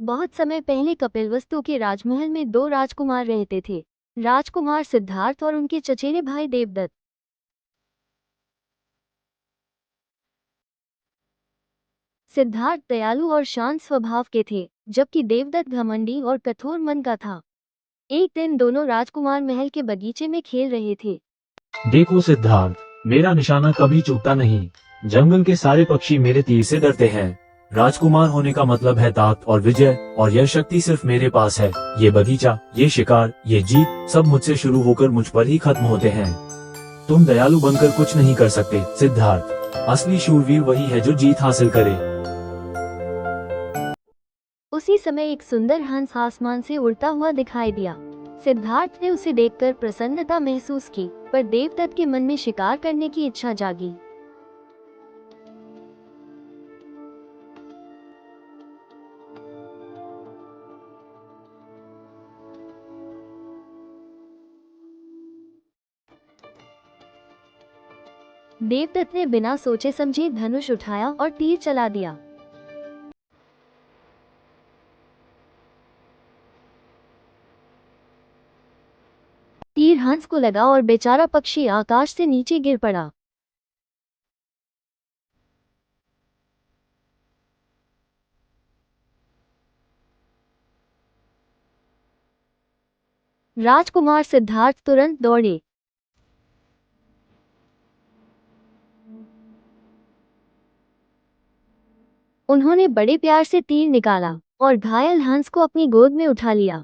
बहुत समय पहले कपिलवस्तु के राजमहल में दो राजकुमार रहते थे, राजकुमार सिद्धार्थ और उनके चचेरे भाई देवदत्त। सिद्धार्थ दयालु और शांत स्वभाव के थे, जबकि देवदत्त घमंडी और कठोर मन का था। एक दिन दोनों राजकुमार महल के बगीचे में खेल रहे थे। देखो सिद्धार्थ, मेरा निशाना कभी चूकता नहीं। जंगल के सारे पक्षी मेरे तीर से डरते हैं। राजकुमार होने का मतलब है ताकत और विजय, और यह शक्ति सिर्फ मेरे पास है। ये बगीचा, ये शिकार, ये जीत, सब मुझसे शुरू होकर मुझ पर ही खत्म होते हैं। तुम दयालु बनकर कुछ नहीं कर सकते सिद्धार्थ। असली शूरवीर वही है जो जीत हासिल करे। उसी समय एक सुंदर हंस आसमान से उड़ता हुआ दिखाई दिया। सिद्धार्थ ने उसे देखकर प्रसन्नता महसूस की, पर देवदत्त के मन में शिकार करने की इच्छा जागी। देवदत्त ने बिना सोचे समझे धनुष उठाया और तीर चला दिया। तीर हंस को लगा और बेचारा पक्षी आकाश से नीचे गिर पड़ा। राजकुमार सिद्धार्थ तुरंत दौड़े। उन्होंने बड़े प्यार से तीर निकाला और घायल हंस को अपनी गोद में उठा लिया।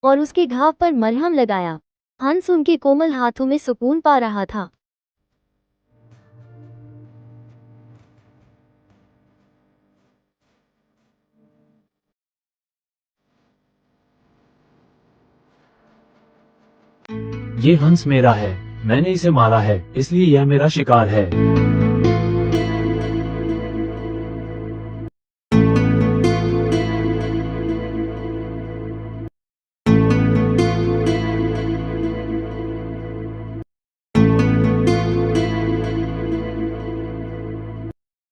और उसके घाव पर मरहम लगाया। हंस उनके कोमल हाथों में सुकून पा रहा था। ये हंस मेरा है, मैंने इसे मारा है, इसलिए यह मेरा शिकार है।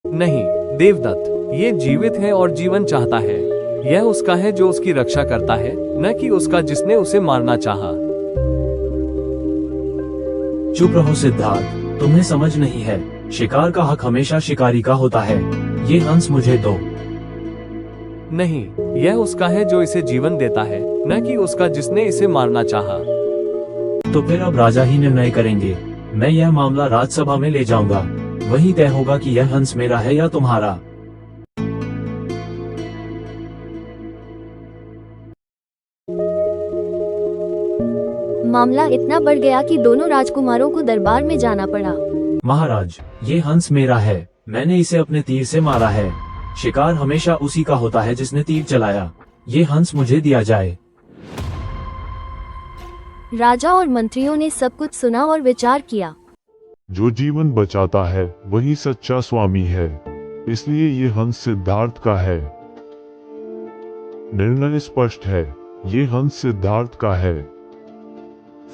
नहीं देवदत्त, ये जीवित है और जीवन चाहता है। यह उसका है जो उसकी रक्षा करता है, न कि उसका जिसने उसे मारना चाहा। चुप रहो सिद्धार्थ, तुम्हें समझ नहीं है। शिकार का हक हमेशा शिकारी का होता है। ये हंस मुझे दो। नहीं, यह उसका है जो इसे जीवन देता है, न कि उसका जिसने इसे मारना चाहा। तो फिर अब राजा ही निर्णय करेंगे। मैं यह मामला राजसभा में ले जाऊंगा। वही तय होगा कि यह हंस मेरा है या तुम्हारा। मामला इतना बढ़ गया कि दोनों राजकुमारों को दरबार में जाना पड़ा। महाराज, ये हंस मेरा है, मैंने इसे अपने तीर से मारा है। शिकार हमेशा उसी का होता है जिसने तीर चलाया। ये हंस मुझे दिया जाए। राजा और मंत्रियों ने सब कुछ सुना और विचार किया। जो जीवन बचाता है वही सच्चा स्वामी है, इसलिए ये हंस सिद्धार्थ का है। निर्णय स्पष्ट है, ये हंस सिद्धार्थ का है।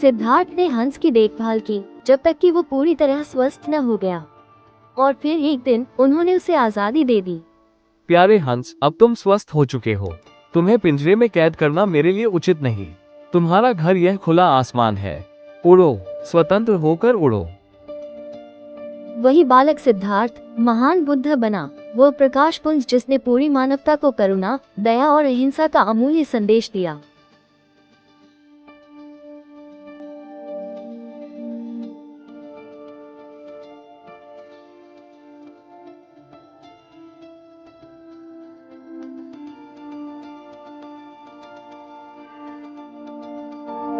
सिद्धार्थ ने हंस की देखभाल की जब तक कि वो पूरी तरह स्वस्थ न हो गया, और फिर एक दिन उन्होंने उसे आजादी दे दी। प्यारे हंस, अब तुम स्वस्थ हो चुके हो। तुम्हें पिंजरे में कैद करना मेरे लिए उचित नहीं। तुम्हारा घर यह खुला आसमान है। उड़ो, स्वतंत्र होकर उड़ो। वही बालक सिद्धार्थ महान बुद्ध बना, वो प्रकाश पुंज जिसने पूरी मानवता को करुणा, दया और अहिंसा का अमूल्य संदेश दिया।